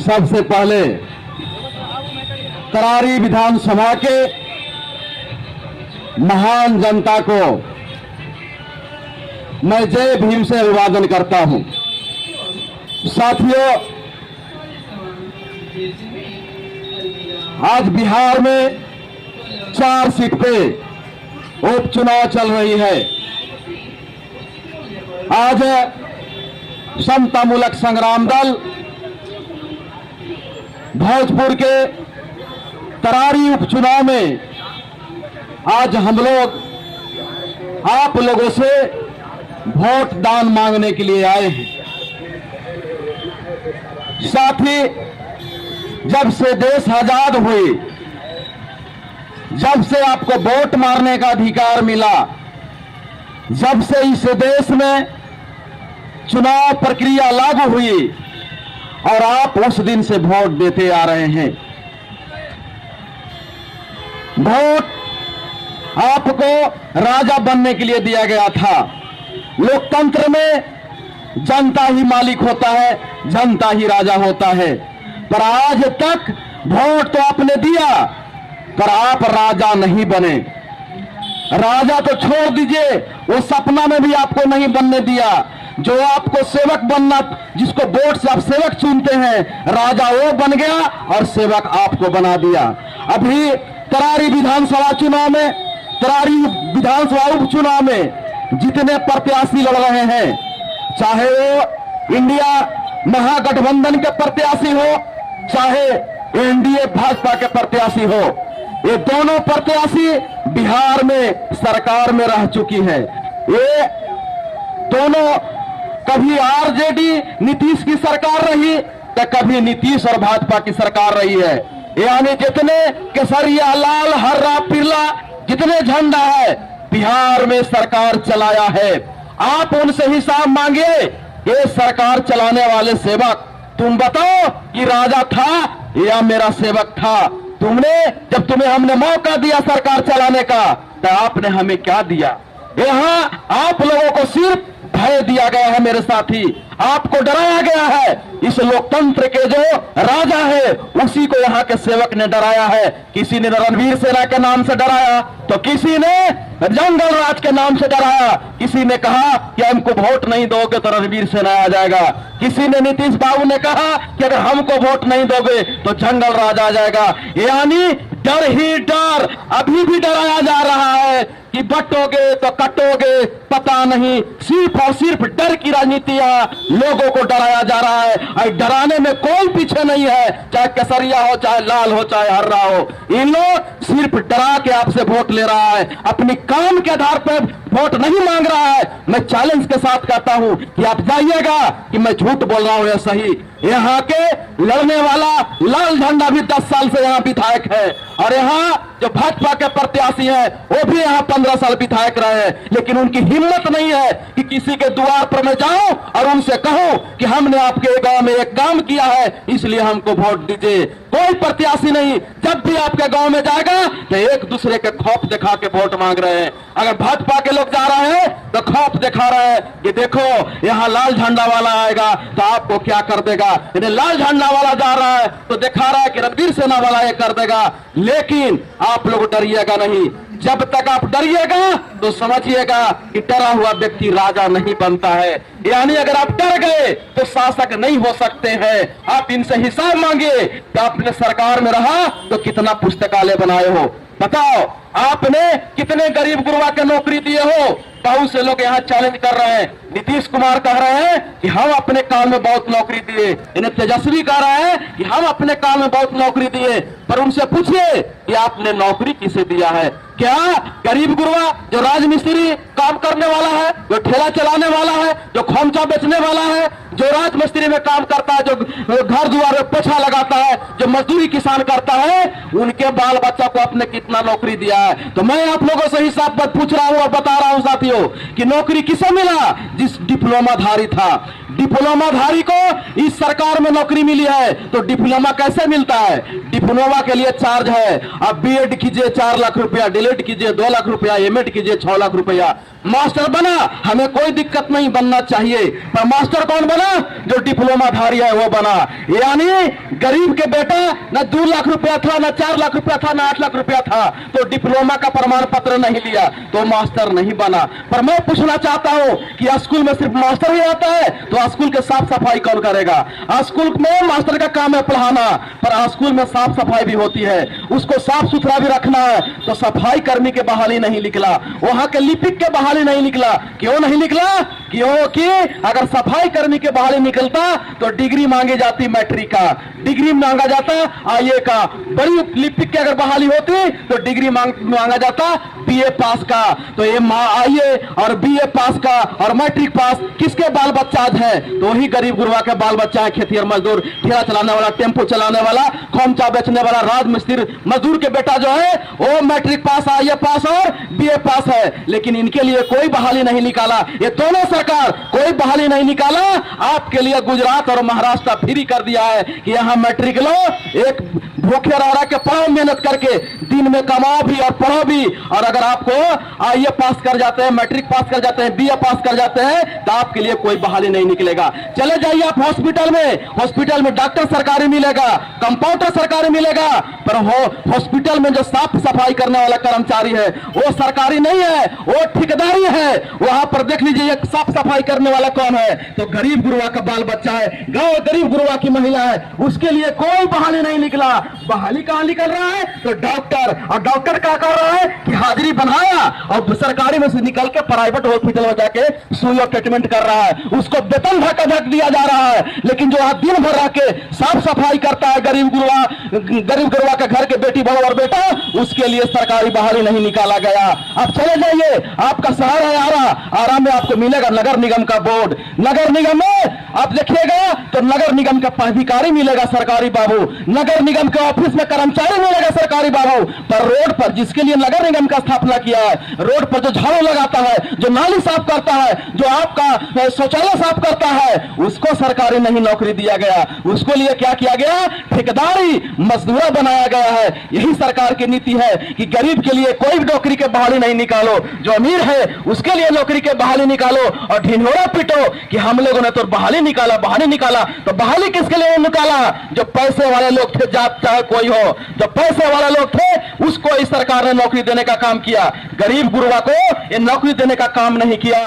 सबसे पहले करारी विधानसभा के महान जनता को मैं जय भीम से अभिवादन करता हूं। साथियों, आज बिहार में 4 सीट पे उपचुनाव चल रही है। आज समतामूलक संग्राम दल भोजपुर के करारी उपचुनाव में आज हम लोग आप लोगों से वोट दान मांगने के लिए आए हैं। साथ ही जब से देश आजाद हुई, जब से आपको वोट मारने का अधिकार मिला, जब से इस देश में चुनाव प्रक्रिया लागू हुई और आप उस दिन से वोट देते आ रहे हैं। वोट आपको राजा बनने के लिए दिया गया था। लोकतंत्र में जनता ही मालिक होता है, जनता ही राजा होता है। पर आज तक वोट तो आपने दिया, पर आप राजा नहीं बने। राजा तो छोड़ दीजिए, वो सपना में भी आपको नहीं बनने दिया। जो आपको सेवक बनना, जिसको वोट से आप सेवक चुनते हैं, राजा वो बन गया और सेवक आपको बना दिया। अभी करारी विधानसभा चुनाव में, करारी विधानसभा उपचुनाव में जितने प्रत्याशी लड़ रहे हैं, चाहे वो इंडिया महागठबंधन के प्रत्याशी हो, चाहे एनडीए भाजपा के प्रत्याशी हो, ये दोनों प्रत्याशी बिहार में सरकार में रह चुकी है। ये दोनों कभी आरजेडी नीतीश की सरकार रही तो कभी नीतीश और भाजपा की सरकार रही है। यानी जितने केसरिया, लाल, हरा, पीला जितने झंडा है, बिहार में सरकार चलाया है। आप उनसे हिसाब मांगिए। ये सरकार चलाने वाले सेवक, तुम बताओ कि राजा था या मेरा सेवक था? तुमने, जब तुम्हें हमने मौका दिया सरकार चलाने का, तो आपने हमें क्या दिया? यहां आप लोगों को सिर्फ भय दिया गया है मेरे साथी, आपको डराया गया है। इस लोकतंत्र के जो राजा है उसी को यहाँ के सेवक ने डराया है। किसी ने रणवीर सेना के नाम से डराया, तो किसी ने जंगल राज के नाम से डराया। किसी ने कहा कि हमको वोट नहीं दोगे तो रणवीर सेना आ जाएगा। किसी ने, नीतीश बाबू ने कहा कि अगर हमको वोट नहीं दोगे तो जंगल राज आ जाएगा। यानी डर ही डर, अभी भी डराया जा रहा है कि बटोगे तो कटोगे, पता नहीं। सिर्फ और सिर्फ डर की राजनीतियां लोगों को डराया जा रहा है। और डराने में कोई पीछे नहीं है, चाहे केसरिया हो, चाहे लाल हो, चाहे हरा हो। इन लोग सिर्फ डरा के आपसे वोट ले रहा है, अपनी काम के आधार पर वोट नहीं मांग रहा है। मैं चैलेंज के साथ कहता हूं कि आप जाइएगा कि मैं झूठ बोल रहा हूं या सही। यहाँ के लड़ने वाला लाल झंडा भी 10 साल से यहाँ विधायक है, और यहाँ जो भाजपा के प्रत्याशी हैं वो भी यहाँ 15 साल विधायक रहे हैं। लेकिन उनकी हिम्मत नहीं है कि किसी के द्वार पर मैं जाऊं और उनसे कहूं कि हमने आपके गांव में एक काम किया है, इसलिए हमको वोट दीजिए। कोई प्रत्याशी नहीं, जब भी आपके गांव में जाएगा तो एक दूसरे के खौफ दिखा के वोट मांग रहे हैं। अगर भाजपा के लोग जा रहे हैं तो खौफ दिखा रहे हैं कि देखो यहाँ लाल झंडा वाला आएगा तो आपको क्या कर देगा। लाल झंडा वाला जा रहा है तो दिखा रहा है कि रणवीर सेना वाला ये कर देगा। लेकिन आप लोग डरिएगा नहीं। जब तक आप डरिएगा तो समझिएगा कि डरा हुआ व्यक्ति राजा नहीं बनता है। यानी अगर आप डर गए तो शासक नहीं हो सकते हैं। आप इनसे हिसाब मांगिए कि आपने सरकार में रहा तो कितना पुस्तकालय बनाए हो, बताओ। आपने कितने गरीब गुरबा के नौकरी दिए हो? बहुत से लोग यहाँ चैलेंज कर रहे हैं। नीतीश कुमार कह रहे हैं कि हम अपने काल में बहुत नौकरी दिए, इन्हें तेजस्वी कह रहे हैं कि हम अपने काल में बहुत नौकरी दिए। पर उनसे पूछिए कि आपने नौकरी किसे दिया है? क्या गरीब गुरबा जो राजमिस्त्री काम करने वाला है, जो ठेला चलाने वाला है, जो खोमचा बेचने वाला है, जो राजमिस्त्री में काम करता है, जो घर द्वार में पोछा लगाता है, जो मजदूरी किसान करता है, उनके बाल बच्चा को आपने कितना नौकरी दिया है। तो मैं आप लोगों से हिसाब पर पूछ रहा हूं और बता रहा हूं साथियों कि नौकरी किसे मिला? जिस डिप्लोमाधारी था। डिप्लोमाधारी को इस सरकार में नौकरी मिली है। तो डिप्लोमा कैसे मिलता है? डिप्लोमा के लिए चार्ज है। अब बीएड कीजिए 4 लाख रुपया, डीएलएड कीजिए 2 लाख रुपया, एमएड कीजिए 6 लाख रुपया। मास्टर बना, हमें कोई दिक्कत नहीं, बनना चाहिए, पर मास्टर कौन बना? जो डिप्लोमाधारी है वो बना। यानी गरीब के बेटा न 2 लाख रुपया था, न 4 लाख रुपया था, न 8 लाख रुपया था, तो डिप्लोमा का प्रमाण पत्र नहीं लिया तो मास्टर नहीं बना। पर मैं पूछना चाहता हूं कि स्कूल में सिर्फ मास्टर ही आता है तो स्कूल के साफ सफाई कौन करेगा? स्कूल में मास्टर का काम है पढ़ाना, पर स्कूल में साफ सफाई भी होती है, उसको साफ सुथरा भी रखना है। तो सफाई कर्मी के बहाली नहीं निकला, वहां के लिपिक के बहाली नहीं निकला। क्यों नहीं निकला? क्योंकि अगर सफाई कर्मी के बहाली निकलता तो डिग्री मांगी जाती मैट्रिक का, डिग्री मांगा जाता आईए का। बड़ी लिपिक की अगर बहाली होती तो डिग्री मांगा जाता बीए पास का। तो ये आईए और बीए पास का और मैट्रिक पास किसके बाल बच्चा है? तो वही गरीब गुरबा के बाल बच्चा है। खेतिहर मजदूर, ठेला चलाने वाला, टेम्पो चलाने वाला, खोमचा बेचने वाला, राज मिस्त्री मजदूर के बेटा जो है वो मैट्रिक पास, आईए पास और बीए पास है। लेकिन इनके लिए कोई बहाली नहीं निकाला। ये दोनों सरकार कोई बहाली नहीं निकाला। आपके लिए गुजरात और महाराष्ट्र फ्री कर दिया है कि यहां मैट्रिक लो, एक भूखे रह के पढ़ो, मेहनत करके दिन में कमाओ भी और पढ़ो भी। और अगर आपको आईए पास कर जाते हैं, मैट्रिक पास कर जाते हैं, बीए पास कर जाते हैं तो आपके लिए कोई बहाली नहीं निकलेगा। चले जाइए आप हॉस्पिटल में डॉक्टर सरकारी मिलेगा, कंपाउंडर सरकारी मिलेगा, पर वो हॉस्पिटल में जो साफ सफाई करने वाला कर्मचारी है वो सरकारी नहीं है, वो ठेकेदारी है। वहां पर देख लीजिए साफ सफाई करने वाला कौन है? तो गरीब गुरुआ का बाल बच्चा है, गांव गरीब गुरुआ की महिला है, उसके लिए कोई बहाली नहीं निकला। बहाली कहां निकल रहा है? तो डॉक्टर, और डॉक्टर क्या कर रहा है कि हाजिरी बनाया और सरकारी में से निकल के प्राइवेट हॉस्पिटल में जाके सुई और ट्रीटमेंट कर रहा है, उसको वेतन धक दिया जा रहा है। लेकिन जो दिन भर रह के साफ सफाई करता है गरीब गुरुआ के घर के बेटी बहू और बेटा, उसके लिए सरकारी बहाली नहीं निकाला गया। अब चले जाइए, आपका शहर है आरा में आपको मिलेगा नगर निगम का बोर्ड। नगर निगम में आप देखिएगा तो नगर निगम का पदाधिकारी मिलेगा सरकारी बाबू, नगर निगम के ऑफिस में कर्मचारी मिलेगा सरकारी बाबू, पर रोड पर जिसके लिए नगर निगम का स्थापना किया है, रोड पर जो झाड़ू लगाता है, जो नाली साफ करता है, जो आपका शौचालय साफ करता है, उसको सरकारी नहीं नौकरी दिया गया। उसको लिए क्या किया गया? ठेकेदारी, मजदूरा बनाया गया है। यही सरकार की नीति है कि गरीब के लिए कोई नौकरी के बहाली नहीं निकालो, जो अमीर है उसके लिए नौकरी के बहाली निकालो और ढिंढोरा पीटो कि हम लोगों ने तो बहाली निकाला। तो बहाली किसके लिए निकाला? जो पैसे वाले लोग थे, जात चाहे कोई हो, जो पैसे वाले लोग थे उसको इस सरकार ने नौकरी देने का काम किया। गरीब गुरुआ को ये नौकरी देने का काम नहीं किया।